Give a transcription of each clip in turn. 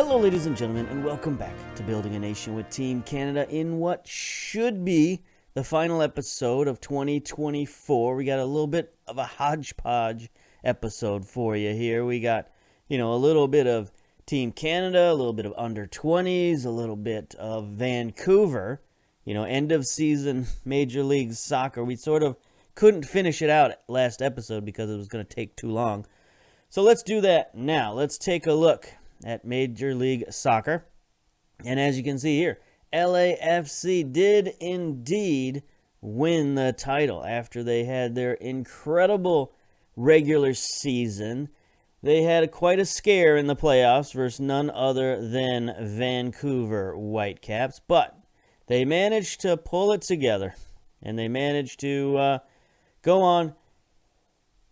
Hello, ladies and gentlemen, and welcome back to Building a Nation with Team Canada in what should be the final episode of 2024. We got a little bit of a hodgepodge episode for you here. We got, a little bit of Team Canada, a little bit of under 20s, a little bit of Vancouver, end of season Major League Soccer. We sort of couldn't finish it out last episode because it was going to take too long. So let's do that now. Let's take a look at Major League Soccer. And as you can see here, LAFC did indeed win the title after they had their incredible regular season. They had quite a scare in the playoffs versus none other than Vancouver Whitecaps, but they managed to pull it together, and they managed to go on.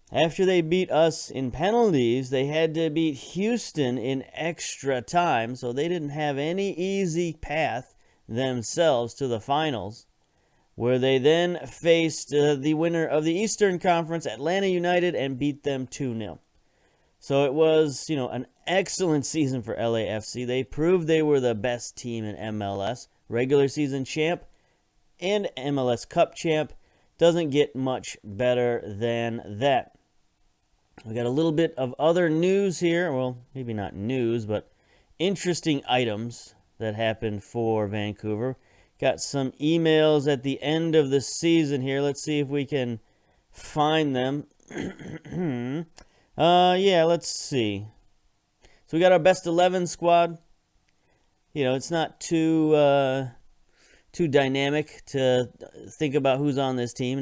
After they beat us in penalties, they had to beat Houston in extra time, so they didn't have any easy path themselves to the finals, where they then faced the winner of the Eastern Conference, Atlanta United, and beat them 2-0. So it was, an excellent season for LAFC. They proved they were the best team in MLS, regular season champ and MLS Cup champ. Doesn't get much better than that. We got a little bit of other news here. Well, maybe not news, but interesting items that happened for Vancouver. Got some emails at the end of the season here. Let's see if we can find them. Let's see. So we got our best 11 squad. It's not too dynamic to think about who's on this team.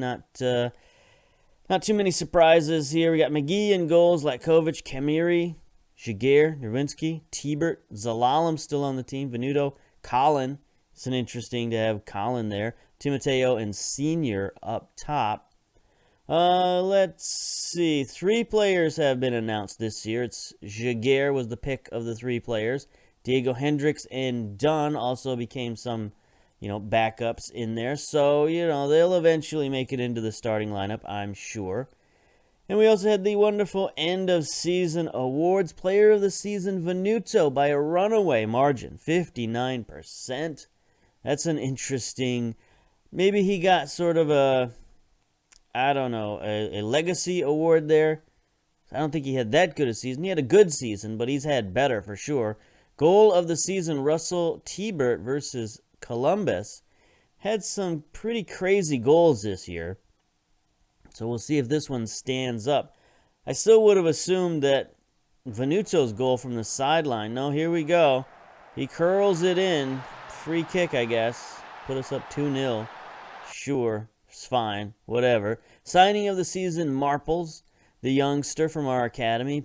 Not too many surprises here. We got McGee in goals, Latkovic, Kamiri, Jaguar, Nerwinski, Tibert, Zalalem still on the team, Venuto, Colin. It's interesting to have Colin there. Timoteo and Senior up top. Let's see. 3 players have been announced this year. Jaguar was the pick of the 3 players. Diego Hendricks and Dunn also became some backups in there. So, they'll eventually make it into the starting lineup, I'm sure. And we also had the wonderful end-of-season awards. Player of the season, Venuto, by a runaway margin, 59%. That's an interesting... Maybe he got sort of a legacy award there. I don't think he had that good a season. He had a good season, but he's had better for sure. Goal of the season, Russell Tibert versus Columbus, had some pretty crazy goals this year. So we'll see if this one stands up. I still would have assumed that Venuto's goal from the sideline. No, here we go. He curls it in. Free kick, I guess. Put us up 2-0. Sure, it's fine. Whatever. Signing of the season, Marples, the youngster from our academy.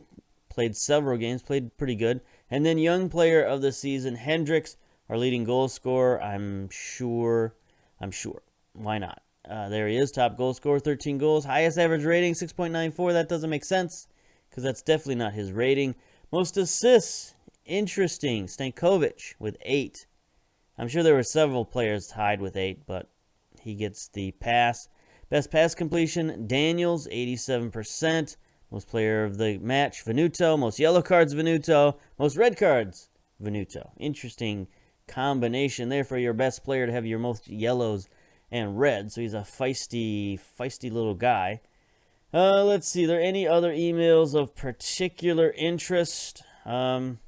Played several games. Played pretty good. And then young player of the season, Hendricks, our leading goal scorer. I'm sure. Why not? There he is, top goal scorer, 13 goals. Highest average rating, 6.94. That doesn't make sense because that's definitely not his rating. Most assists, interesting. Stankovic with 8. I'm sure there were several players tied with 8, but he gets the pass. Best pass completion, Daniels, 87%. Most player of the match, Venuto. Most yellow cards, Venuto. Most red cards, Venuto. Interesting combination there for your best player to have your most yellows and reds. So he's a feisty little guy. Let's see. Are there any other emails of particular interest? End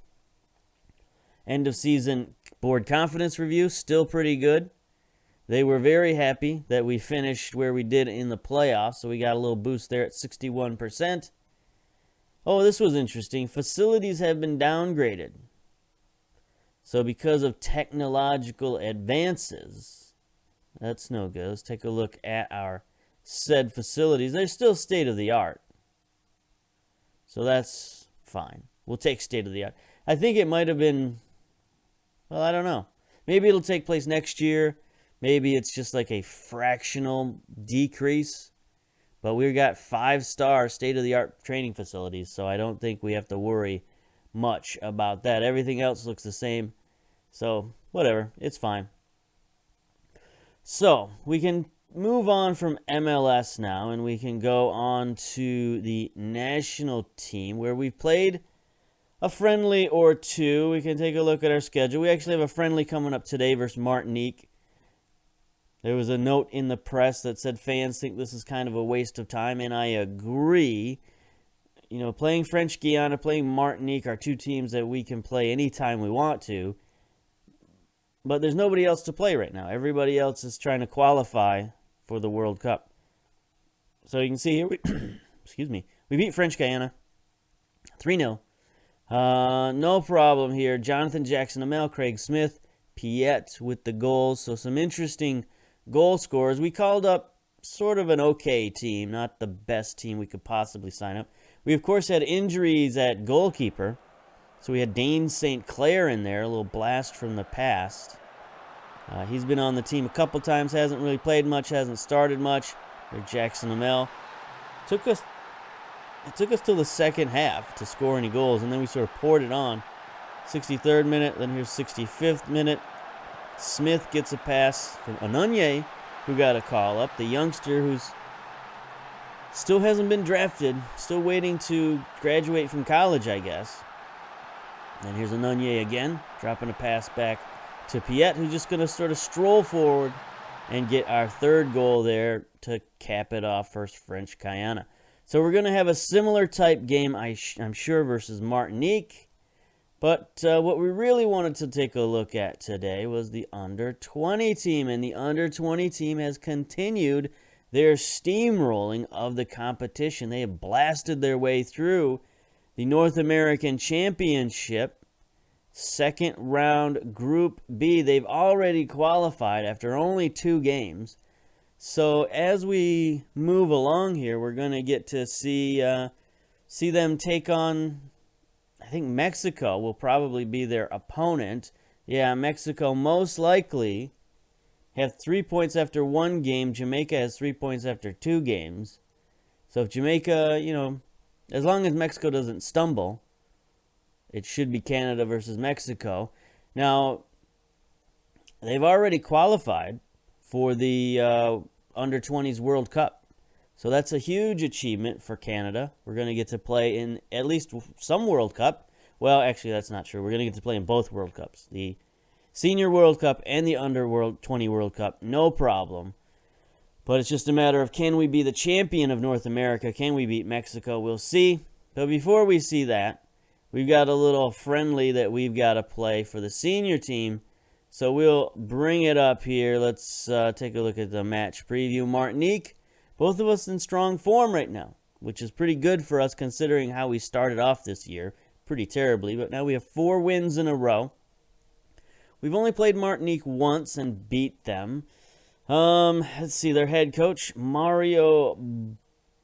of season board confidence review. Still pretty good. They were very happy that we finished where we did in the playoffs. So we got a little boost there at 61%. Oh, this was interesting. Facilities have been downgraded. So because of technological advances, that's no good. Let's take a look at our said facilities. They're still state-of-the-art. So that's fine. We'll take state-of-the-art. I think it might have been, I don't know. Maybe it'll take place next year. Maybe it's just like a fractional decrease. But we've got 5-star state-of-the-art training facilities, so I don't think we have to worry much about that. Everything else looks the same. So, whatever. It's fine. So, we can move on from MLS now, and we can go on to the national team, where we've played a friendly or two. We can take a look at our schedule. We actually have a friendly coming up today versus Martinique. There was a note in the press that said fans think this is kind of a waste of time, and I agree. You know, playing French Guiana, playing Martinique are two teams that we can play anytime we want to. But there's nobody else to play right now. Everybody else is trying to qualify for the World Cup. So you can see here, excuse me, we beat French Guiana 3-0. No problem here. Jonathan Jackson Amel, Craig Smith, Piet with the goals. So some interesting goal scorers. We called up sort of an okay team, not the best team we could possibly sign up. We, of course, had injuries at goalkeeper. So we had Dane St. Clair in there, a little blast from the past. He's been on the team a couple times, hasn't really played much, hasn't started much. There's Jackson Amel. It took us till the second half to score any goals, and then we sort of poured it on. 63rd minute, then here's 65th minute. Smith gets a pass from Anunye, who got a call up. The youngster who's still hasn't been drafted, still waiting to graduate from college, I guess. And here's Anunye again, dropping a pass back to Piet, who's just going to sort of stroll forward and get our third goal there to cap it off first French Guiana. So we're going to have a similar type game, I'm sure, versus Martinique. But what we really wanted to take a look at today was the under-20 team. And the under-20 team has continued their steamrolling of the competition. They have blasted their way through the North American Championship. Second round Group B. They've already qualified after only 2 games. So as we move along here, we're going to get to see them take on, I think Mexico will probably be their opponent. Yeah, Mexico most likely have 3 points after 1 game. Jamaica has 3 points after 2 games. So if Jamaica, as long as Mexico doesn't stumble, it should be Canada versus Mexico. Now, they've already qualified for the Under-20s World Cup. So that's a huge achievement for Canada. We're going to get to play in at least some World Cup. Well, actually, that's not true. We're going to get to play in both World Cups. The Senior World Cup and the Under-20 World Cup. No problem. But it's just a matter of, can we be the champion of North America? Can we beat Mexico? We'll see. But before we see that, we've got a little friendly that we've got to play for the senior team. So we'll bring it up here. Let's take a look at the match preview. Martinique, both of us in strong form right now, which is pretty good for us considering how we started off this year. Pretty terribly, but now we have 4 wins in a row. We've only played Martinique once and beat them. Let's see, their head coach, Mario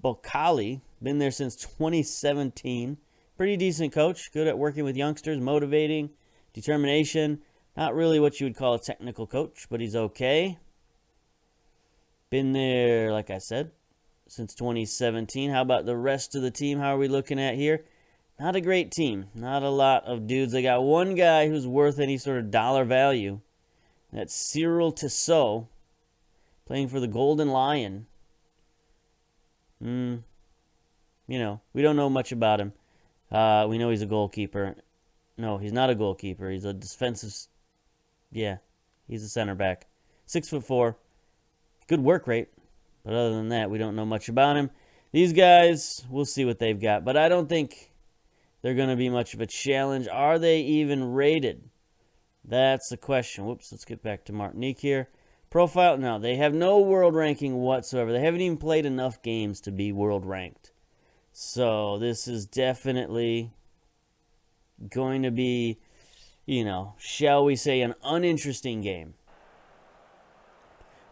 Boccali, been there since 2017. Pretty decent coach, good at working with youngsters, motivating, determination. Not really what you would call a technical coach, but he's okay. Been there, like I said, since 2017. How about the rest of the team? How are we looking at here? Not a great team. Not a lot of dudes. They got one guy who's worth any sort of dollar value. That's Cyril Tissot, playing for the Golden Lion. We don't know much about him. We know he's a goalkeeper. No, he's not a goalkeeper. He's a defensive. Yeah, he's a center back. 6'4". Good work rate. But other than that, we don't know much about him. These guys, we'll see what they've got. But I don't think they're going to be much of a challenge. Are they even rated? That's the question. Whoops, let's get back to Martinique here. Profile, no, they have no world ranking whatsoever. They haven't even played enough games to be world ranked. So this is definitely going to be, shall we say, an uninteresting game.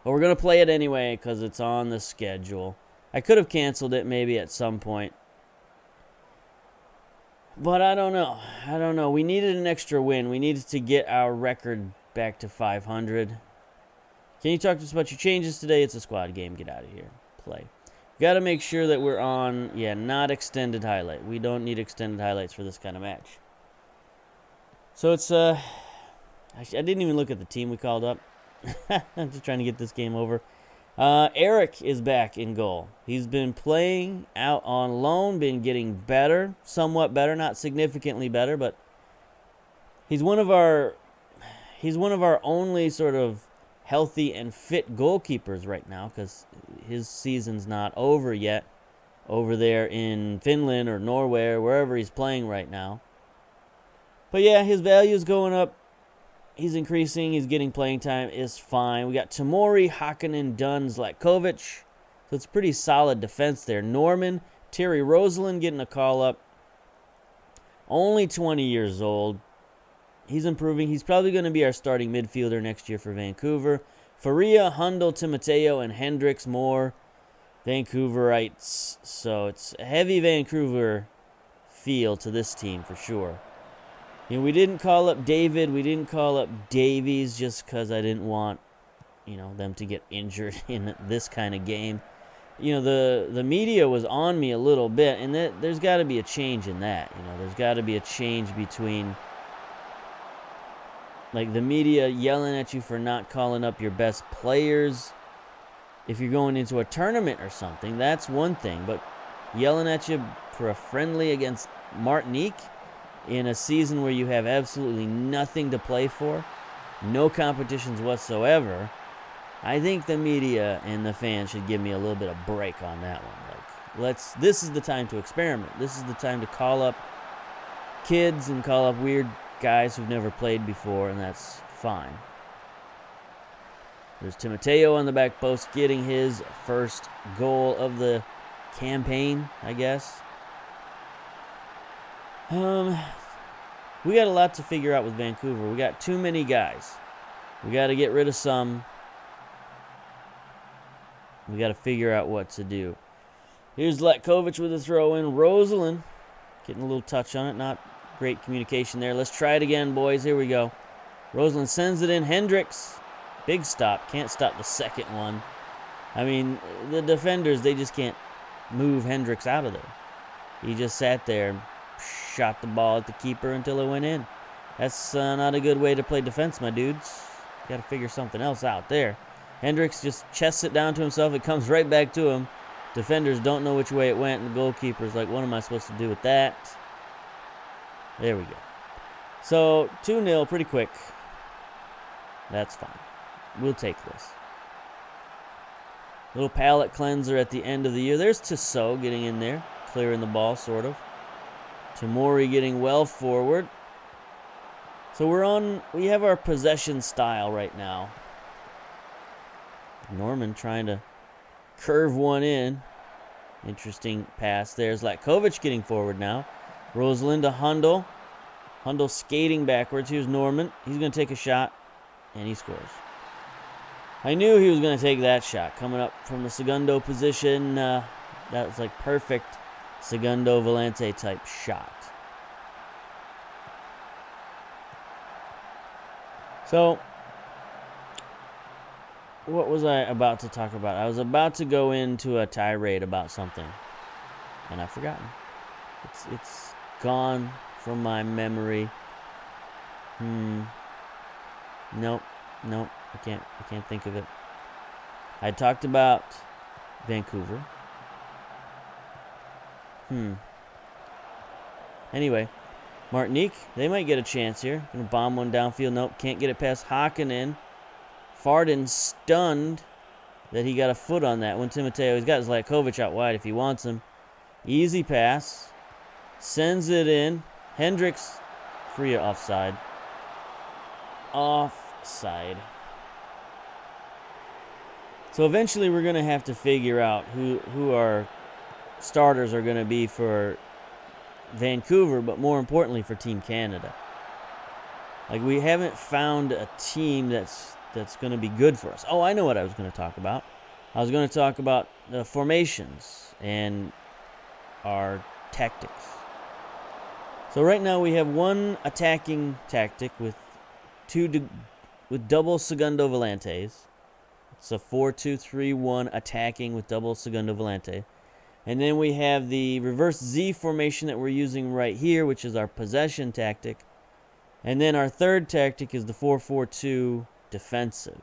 But we're going to play it anyway because it's on the schedule. I could have canceled it maybe at some point. But I don't know. We needed an extra win. We needed to get our record back to 500. Can you talk to us about your changes today? It's a squad game. Get out of here. Play. Got to make sure that we're on, not extended highlight. We don't need extended highlights for this kind of match. So it's, I didn't even look at the team we called up. I'm just trying to get this game over. Eric is back in goal. He's been playing out on loan, been getting better, somewhat better, not significantly better, but he's one of our only sort of healthy and fit goalkeepers right now, because his season's not over yet over there in Finland or Norway or wherever he's playing right now. But yeah, his value is going up. He's increasing. He's getting playing time. Is fine. We got Tamori, Hakkinen, Dunn, Zlatkovic. So it's pretty solid defense there. Norman, Terry Rosalind getting a call up. Only 20 years old. He's improving. He's probably going to be our starting midfielder next year for Vancouver. Faria, Hundel, Timoteo, and Hendricks, more Vancouverites. So it's a heavy Vancouver feel to this team for sure. You know, we didn't call up David. We didn't call up Davies just because I didn't want, them to get injured in this kind of game. The media was on me a little bit, and there's got to be a change in that. There's got to be a change between, like, the media yelling at you for not calling up your best players. If you're going into a tournament or something, that's one thing. But yelling at you for a friendly against Martinique in a season where you have absolutely nothing to play for, no competitions whatsoever, I think the media and the fans should give me a little bit of break on that one. Like, this is the time to experiment. This is the time to call up kids and call up weird guys who've never played before, and that's fine. There's Timoteo on the back post getting his first goal of the campaign, I guess. We got a lot to figure out with Vancouver. We got too many guys. We got to get rid of some. We got to figure out what to do. Here's Zlatkovic with a throw in. Rosalind getting a little touch on it. Not great communication there. Let's try it again, boys. Here we go. Rosalind sends it in. Hendricks. Big stop. Can't stop the second one. I mean, the defenders, they just can't move Hendricks out of there. He just sat there and shot the ball at the keeper until it went in. That's not a good way to play defense, my dudes. Got to figure something else out there. Hendricks just chests it down to himself. It comes right back to him. Defenders don't know which way it went, and the goalkeeper's like, what am I supposed to do with that? There we go. So, 2-0 pretty quick. That's fine. We'll take this. Little palate cleanser at the end of the year. There's Tissot getting in there, clearing the ball, sort of. Tamori getting well forward. So we have our possession style right now. Norman trying to curve one in. Interesting pass there. Zlatkovic getting forward now. Rosalind to Hundel. Hundel skating backwards. Here's Norman. He's going to take a shot, and he scores. I knew he was going to take that shot. Coming up from the segundo position. That was like perfect Segundo Volante type shot. So, what was I about to talk about? I was about to go into a tirade about something, and I've forgotten. It's gone from my memory. Nope. I can't think of it. I talked about Vancouver. Anyway, Martinique, they might get a chance here. Gonna bomb one downfield. Nope, can't get it past Hakkinen. Farden stunned that he got a foot on that one. Timoteo, he's got Zlatkovic out wide if he wants him. Easy pass. Sends it in. Hendricks, free offside. Offside. So eventually we're going to have to figure out who our starters are going to be for Vancouver, but more importantly for Team Canada. Like, we haven't found a team that's going to be good for us. Oh, I know what I was going to talk about. I was going to talk about the formations and our tactics. So right now we have one attacking tactic with double segundo volantes. It's a 4-2-3-1 attacking with double segundo volante. And then we have the reverse Z formation that we're using right here, which is our possession tactic. And then our third tactic is the 4-4-2 defensive.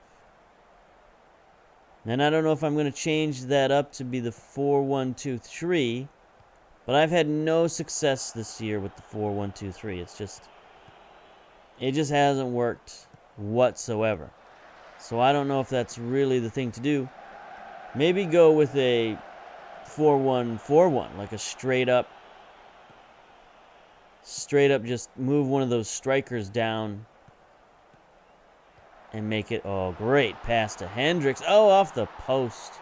And I don't know if I'm going to change that up to be the 4-1-2-3, but I've had no success this year with the 4-1-2-3. It just hasn't worked whatsoever. So I don't know if that's really the thing to do. Maybe go with a 4-1-4-1, like a straight up just move one of those strikers down and make it, oh, great pass to Hendricks. Oh, off the post.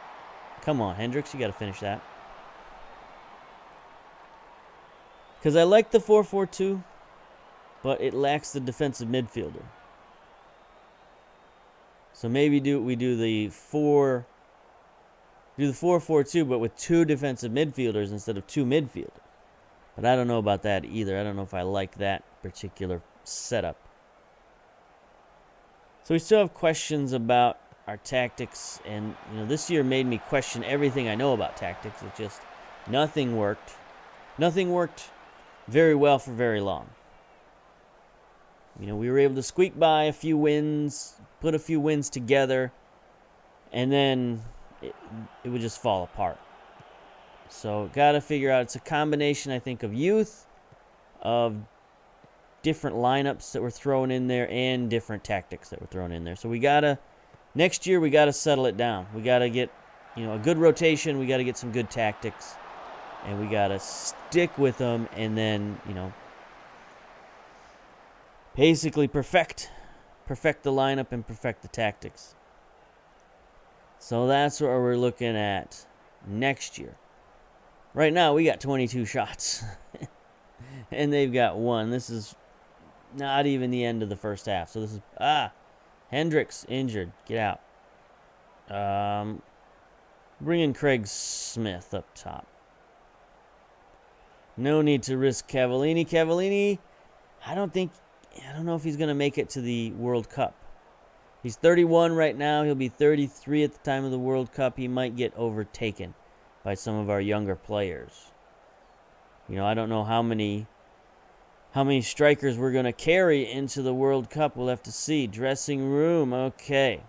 Come on, Hendricks, you got to finish that. Because I like the 4-4-2, but it lacks the defensive midfielder. So maybe we do the 4-4-2, but with 2 defensive midfielders instead of 2 midfielders. But I don't know about that either. I don't know if I like that particular setup. So we still have questions about our tactics, and this year made me question everything I know about tactics. It just nothing worked. Nothing worked very well for very long. We were able to squeak by a few wins, put a few wins together, and then it would just fall apart. So got to figure out, it's a combination, I think, of youth, of different lineups that were thrown in there, and different tactics that were thrown in there. So next year we got to settle it down. We got to get, a good rotation. We got to get some good tactics, and we got to stick with them, and then, basically perfect the lineup and perfect the tactics. So that's what we're looking at next year. Right now, we got 22 shots. And they've got 1. This is not even the end of the first half. So this is... Hendricks injured. Get out. Bring in Craig Smith up top. No need to risk Cavallini. Cavallini, I don't know if he's going to make it to the World Cup. He's 31 right now. He'll be 33 at the time of the World Cup. He might get overtaken by some of our younger players. I don't know how many strikers we're going to carry into the World Cup. We'll have to see. Dressing room, okay.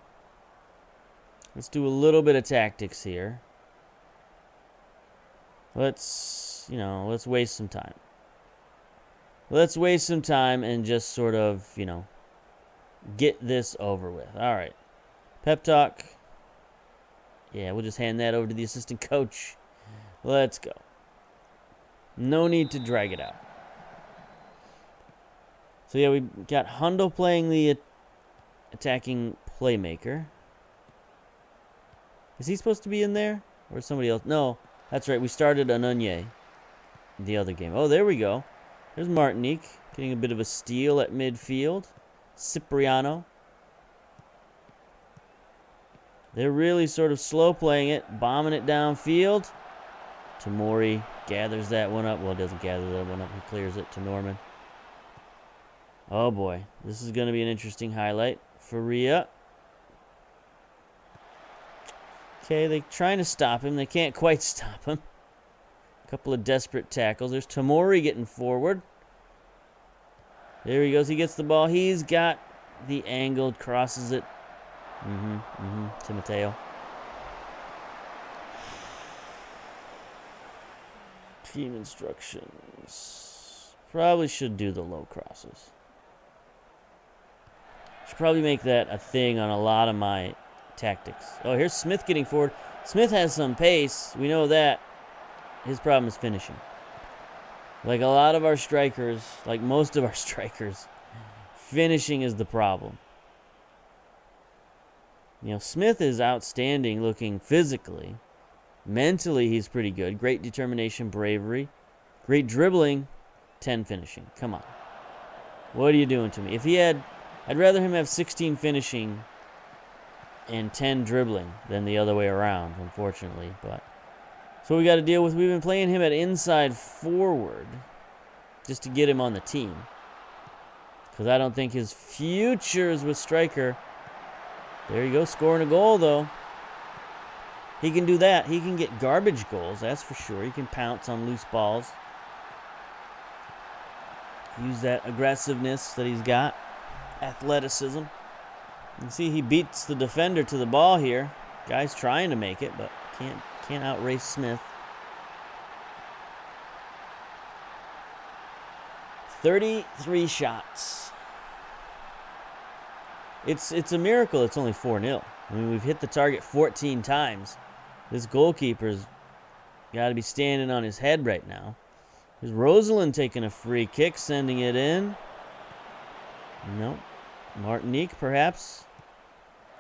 Let's do a little bit of tactics here. Let's waste some time. Let's waste some time and just sort of, get this over with. All right. Pep talk. Yeah, we'll just hand that over to the assistant coach. Let's go. No need to drag it out. So, yeah, we got Hundle playing the attacking playmaker. Is he supposed to be in there? Or somebody else? No, that's right. We started Anunye the other game. Oh, there we go. There's Martinique getting a bit of a steal at midfield. Cipriano. They're really sort of slow playing it, bombing it downfield. Tamori gathers that one up. Well, doesn't gather that one up. He clears it to Norman. Oh, boy. This is going to be an interesting highlight for Rhea. Okay, they're trying to stop him. They can't quite stop him. A couple of desperate tackles. There's Tamori getting forward. There he goes. He gets the ball. He's got the angled, crosses it. To Mateo. Team instructions. Probably should do the low crosses. Should probably make that a thing on a lot of my tactics. Oh, here's Smith getting forward. Smith has some pace. We know that. His problem is finishing. Like a lot of our strikers, like most of our strikers, finishing is the problem. Smith is outstanding looking physically. Mentally, he's pretty good. Great determination, bravery. Great dribbling. 10 finishing. Come on. What are you doing to me? I'd rather him have 16 finishing and 10 dribbling than the other way around, unfortunately. But so we got to deal with. We've been playing him at inside forward just to get him on the team. Because I don't think his future is with striker. There you go, scoring a goal, though. He can do that. He can get garbage goals, that's for sure. He can pounce on loose balls. Use that aggressiveness that he's got. Athleticism. You can see he beats the defender to the ball here. Guy's trying to make it, but can't outrace Smith. 33 shots. It's a miracle it's only 4-0. I mean, we've hit the target 14 times. This goalkeeper's got to be standing on his head right now. There's Rosalind taking a free kick, sending it in. Nope. Martinique, perhaps.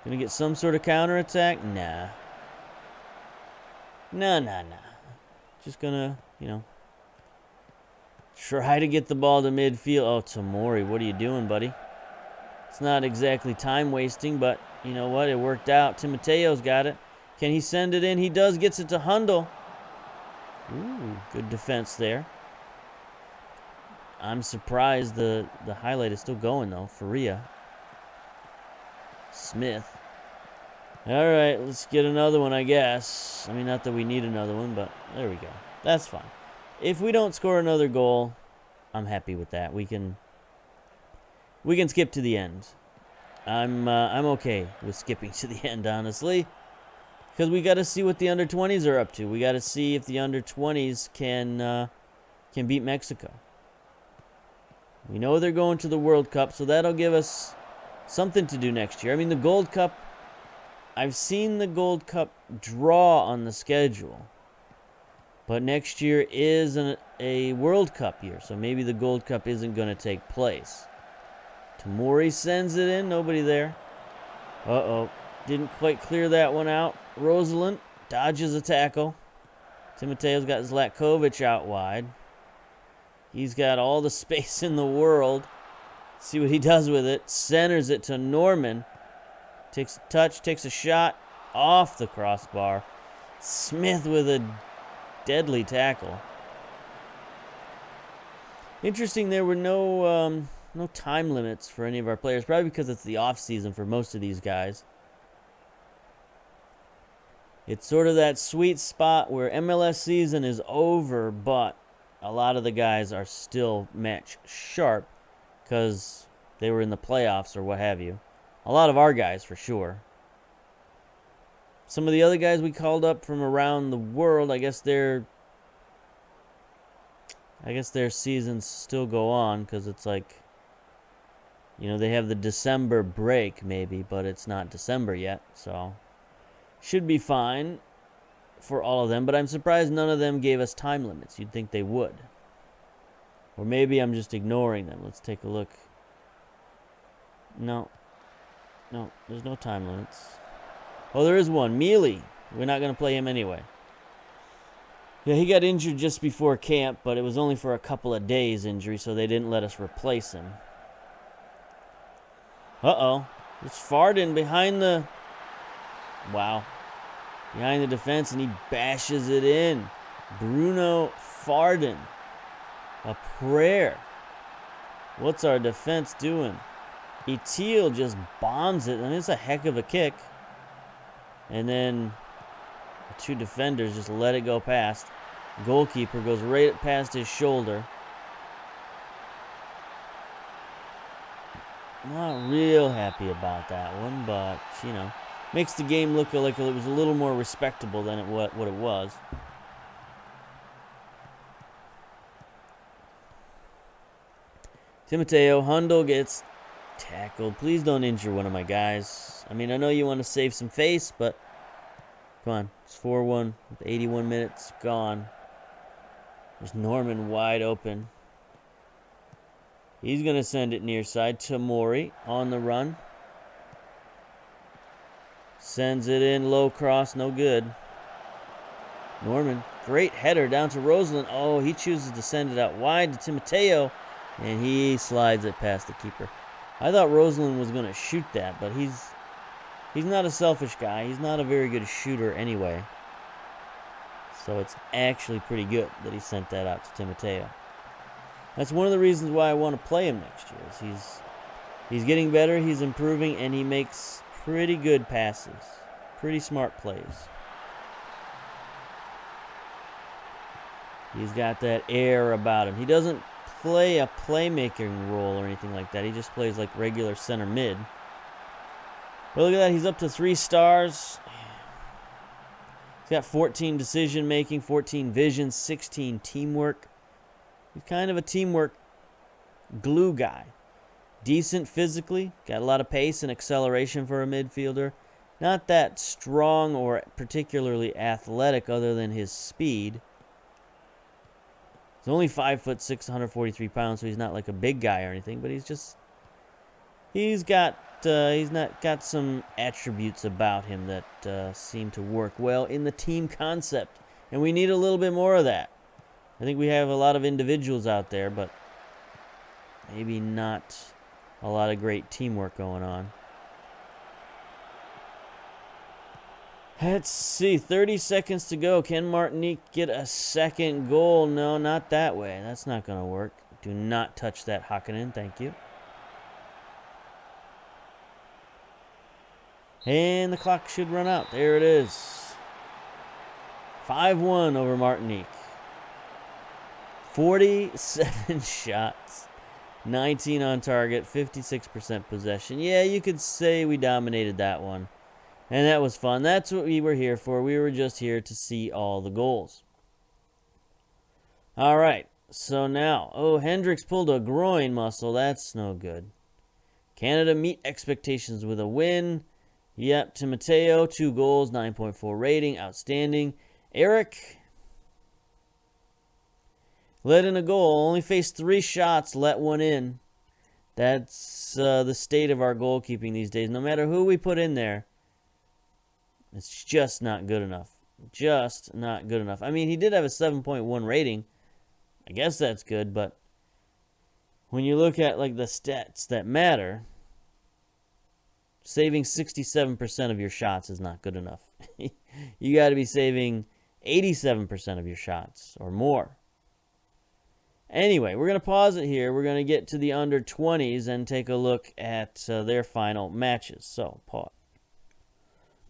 Gonna get some sort of counterattack? Nah. Nah. Just gonna, try to get the ball to midfield. Oh, Tamori, what are you doing, buddy? It's not exactly time wasting, but you know what? It worked out. Timoteo's got it. Can he send it in? He does. Gets it to Hundle. Ooh, good defense there. I'm surprised the highlight is still going, though. Faria. Smith. All right, let's get another one, I guess. I mean, not that we need another one, but there we go. That's fine. If we don't score another goal, I'm happy with that. We can skip to the end. I'm okay with skipping to the end, honestly, because we got to see what the under-20s are up to. We got to see if the under-20s can beat Mexico. We know they're going to the World Cup, so that'll give us something to do next year. I mean, the Gold Cup, I've seen the Gold Cup draw on the schedule, but next year is a World Cup year, so maybe the Gold Cup isn't going to take place. Tamori sends it in. Nobody there. Uh-oh. Didn't quite clear that one out. Rosalind dodges a tackle. Timoteo's got Zlatkovic out wide. He's got all the space in the world. See what he does with it. Centers it to Norman. Takes a touch, takes a shot off the crossbar. Smith with a deadly tackle. Interesting, there were no time limits for any of our players, probably because it's the off season for most of these guys. It's sort of that sweet spot where MLS season is over, but a lot of the guys are still match sharp because they were in the playoffs or what have you. A lot of our guys, for sure. Some of the other guys we called up from around the world, I guess their seasons still go on because it's like, they have the December break maybe, but it's not December yet, so should be fine for all of them, but I'm surprised none of them gave us time limits. You'd think they would. Or maybe I'm just ignoring them. Let's take a look. No, there's no time limits. Oh, there is one. Mealy. We're not going to play him anyway. Yeah, he got injured just before camp, but it was only for a couple of days injury, so they didn't let us replace him. Uh-oh. It's Farden behind the... Wow. Behind the defense, and he bashes it in. Bruno Farden. A prayer. What's our defense doing? Etil just bombs it, and it's a heck of a kick. And then the two defenders just let it go past. Goalkeeper goes right past his shoulder. Not real happy about that one, but, makes the game look like it was a little more respectable than what it was. Timoteo Hundle gets tackled. Please don't injure one of my guys. I mean, I know you want to save some face, but come on. It's 4-1 with 81 minutes gone. There's Norman wide open. He's going to send it near side. Tamori on the run. Sends it in, low cross, no good. Norman, great header down to Rosalind. Oh, he chooses to send it out wide to Timoteo, and he slides it past the keeper. I thought Rosalind was going to shoot that, but he's not a selfish guy. He's not a very good shooter anyway. So it's actually pretty good that he sent that out to Timoteo. That's one of the reasons why I want to play him next year. Is he's getting better, he's improving, and he makes pretty good passes. Pretty smart plays. He's got that air about him. He doesn't play a playmaking role or anything like that. He just plays like regular center mid. But look at that. He's up to 3 stars. got 14 decision making, 14 vision, 16 teamwork. He's kind of a teamwork glue guy. Decent physically, got a lot of pace and acceleration for a midfielder. Not that strong or particularly athletic other than his speed. He's only 5'6", 143 pounds, so he's not like a big guy or anything, but he's got some attributes about him that seem to work well in the team concept, and we need a little bit more of that. I think we have a lot of individuals out there, but maybe not a lot of great teamwork going on. Let's see, 30 seconds to go. Can Martinique get a second goal? No, not that way. That's not going to work. Do not touch that, Hakkinen. Thank you. And the clock should run out. There it is. 5-1 over Martinique. 47 shots. 19 on target. 56% possession. Yeah, you could say we dominated that one. And that was fun. That's what we were here for. We were just here to see all the goals. All right. So now, Hendricks pulled a groin muscle. That's no good. Canada meet expectations with a win. Yep, to Mateo, 2 goals, 9.4 rating. Outstanding. Eric let in a goal. Only faced 3 shots, let 1 in. That's the state of our goalkeeping these days. No matter who we put in there, it's just not good enough. Just not good enough. I mean, he did have a 7.1 rating. I guess that's good, but when you look at like the stats that matter, saving 67% of your shots is not good enough. You got to be saving 87% of your shots or more. Anyway, we're going to pause it here. We're going to get to the under 20s and take a look at their final matches. So, pause.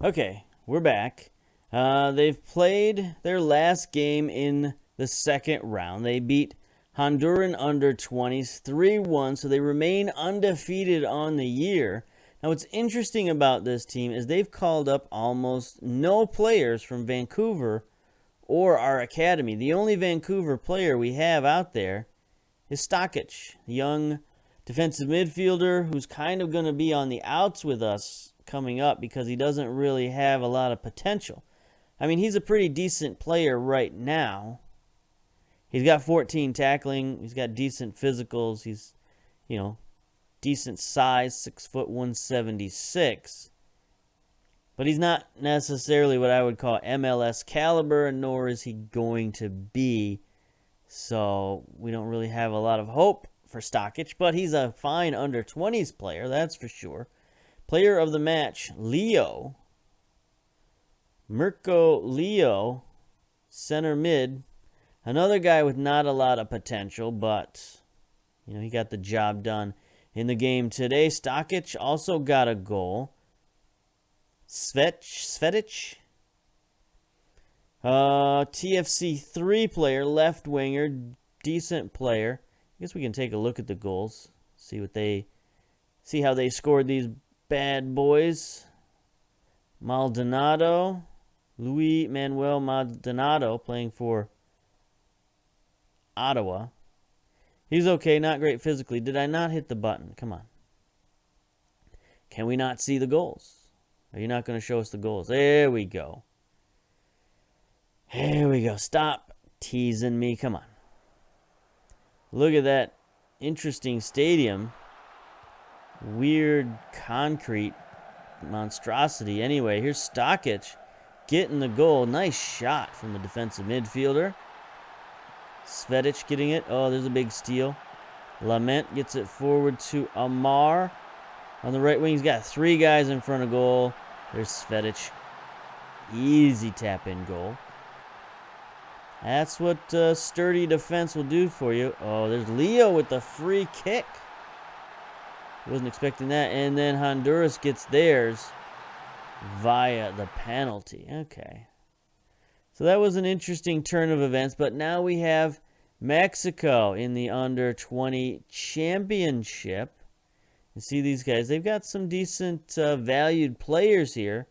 Okay, we're back. They've played their last game in the second round. They beat Honduran under 20s 3-1, so they remain undefeated on the year. Now, what's interesting about this team is they've called up almost no players from Vancouver or our academy. The only Vancouver player we have out there is Stokic, the young defensive midfielder who's kind of going to be on the outs with us coming up because he doesn't really have a lot of potential. I mean, he's a pretty decent player right now. He's got 14 tackling. He's got decent physicals. He's, decent size, 6', 176. But he's not necessarily what I would call MLS caliber, nor is he going to be. So we don't really have a lot of hope for Stokic, but he's a fine under 20s player, that's for sure. Player of the match, Leo. Mirko Leo, center mid. Another guy with not a lot of potential, but he got the job done in the game today. Stokic also got a goal. Svetic. TFC 3 player, left winger, decent player. I guess we can take a look at the goals. See how they scored these bad boys. Maldonado. Luis Manuel Maldonado playing for Ottawa. He's okay, not great physically. Did I not hit the button? Come on. Can we not see the goals? Are you not going to show us the goals? There we go. Here we go. Stop teasing me. Come on. Look at that interesting stadium. Weird concrete monstrosity. Anyway, here's Stokic getting the goal. Nice shot from the defensive midfielder. Svetic getting it. Oh, there's a big steal. Lament gets it forward to Amar. On the right wing, he's got 3 guys in front of goal. There's Svetic. Easy tap-in goal. That's what sturdy defense will do for you. Oh, there's Leo with the free kick. Wasn't expecting that. And then Honduras gets theirs via the penalty. Okay. So that was an interesting turn of events. But now we have Mexico in the under-20 championship. You see these guys. They've got some decent valued players here.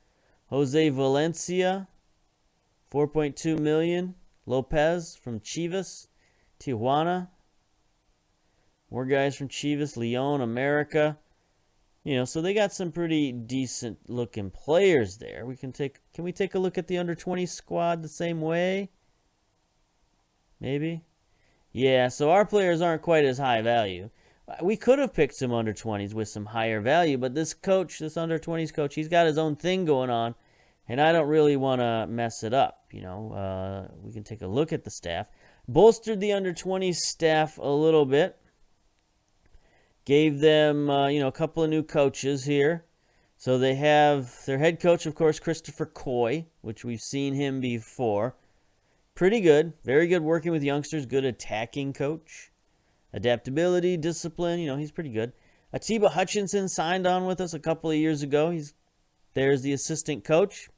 Jose Valencia, $4.2 million. Lopez from Chivas, Tijuana. More guys from Chivas, Leon, America. So they got some pretty decent looking players there. Can we take a look at the under 20 squad the same way? Maybe. Yeah, so our players aren't quite as high value. We could have picked some under 20s with some higher value, but this under 20s coach, he's got his own thing going on, and I don't really want to mess it up. We can take a look at the staff. Bolstered the under 20s staff a little bit. Gave them, a couple of new coaches here. So they have their head coach, of course, Christopher Coy, which we've seen him before. Pretty good. Very good working with youngsters. Good attacking coach. Adaptability, discipline, he's pretty good. Atiba Hutchinson signed on with us a couple of years ago. There's the assistant coach.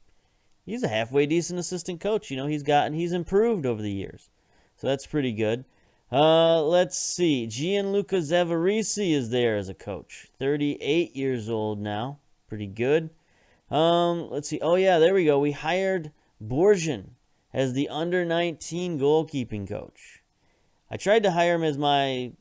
He's a halfway decent assistant coach. He's improved over the years. So that's pretty good. Let's see. Gianluca Zavarisi is there as a coach. 38 years old now. Pretty good. Let's see. Oh, yeah, there we go. We hired Borjan as the under-19 goalkeeping coach. I tried to hire him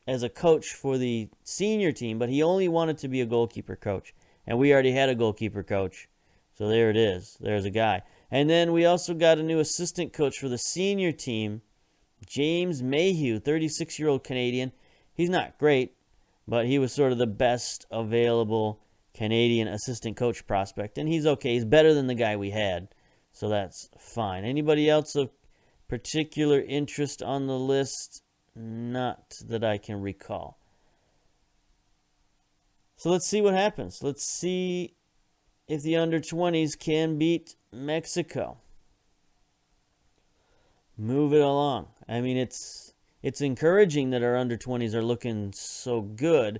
as a coach for the senior team, but he only wanted to be a goalkeeper coach. And we already had a goalkeeper coach. So there it is. There's a guy. And then we also got a new assistant coach for the senior team, James Mayhew, 36-year-old Canadian. He's not great, but he was sort of the best available Canadian assistant coach prospect. And he's okay. He's better than the guy we had. So that's fine. Anybody else of particular interest on the list? Not that I can recall. So let's see what happens. Let's see if the under-20s can beat Mexico. Move it along. I mean, it's encouraging that our under-20s are looking so good,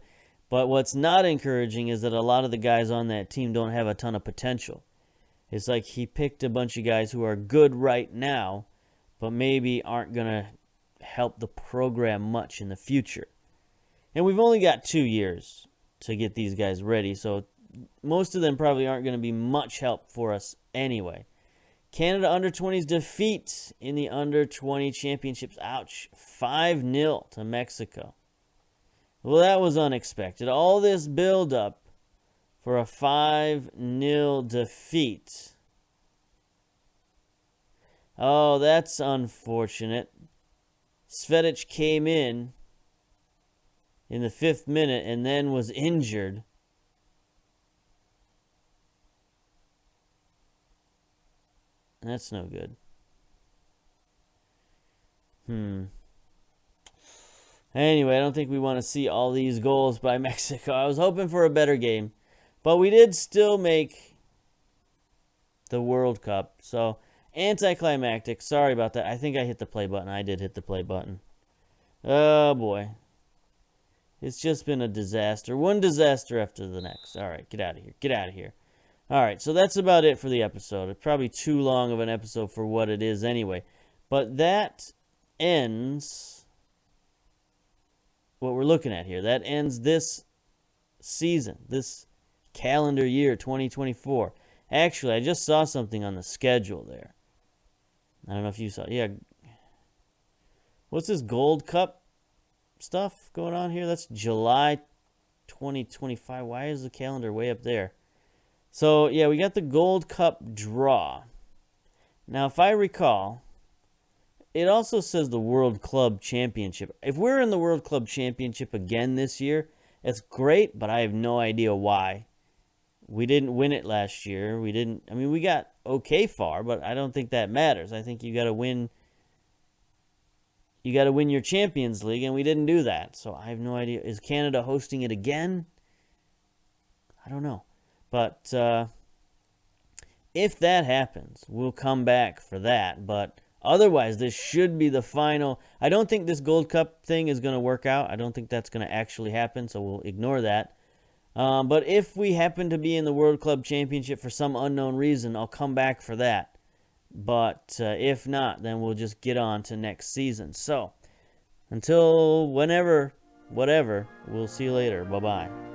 but what's not encouraging is that a lot of the guys on that team don't have a ton of potential. It's like he picked a bunch of guys who are good right now, but maybe aren't going to help the program much in the future. And we've only got 2 years to get these guys ready, so most of them probably aren't going to be much help for us anyway. Canada under-20s defeat in the under-20 championships. Ouch. 5-0 to Mexico. Well, that was unexpected. All this build-up for a 5-0 defeat. Oh, that's unfortunate. Svedic came in the 5th minute and then was injured. That's no good. Anyway, I don't think we want to see all these goals by Mexico. I was hoping for a better game. But we did still make the World Cup. So, anticlimactic. Sorry about that. I think I hit the play button. I did hit the play button. Oh, boy. It's just been a disaster. One disaster after the next. All right, get out of here. Get out of here. All right, so that's about it for the episode. It's probably too long of an episode for what it is anyway. But that ends what we're looking at here. That ends this season, this calendar year 2024. Actually, I just saw something on the schedule there. I don't know if you saw it. Yeah. What's this Gold Cup stuff going on here? That's July 2025. Why is the calendar way up there? So, yeah, we got the Gold Cup draw. Now, if I recall, it also says the World Club Championship. If we're in the World Club Championship again this year, it's great, but I have no idea why. We didn't win it last year. We got okay far, but I don't think that matters. I think you got to win your Champions League, and we didn't do that. So I have no idea. Is Canada hosting it again? I don't know. But if that happens, we'll come back for that. But otherwise, this should be the final. I don't think this Gold Cup thing is going to work out. I don't think that's going to actually happen, so we'll ignore that. But if we happen to be in the World Club Championship for some unknown reason, I'll come back for that. But if not, then we'll just get on to next season. So, until whenever, whatever, we'll see you later. Bye-bye.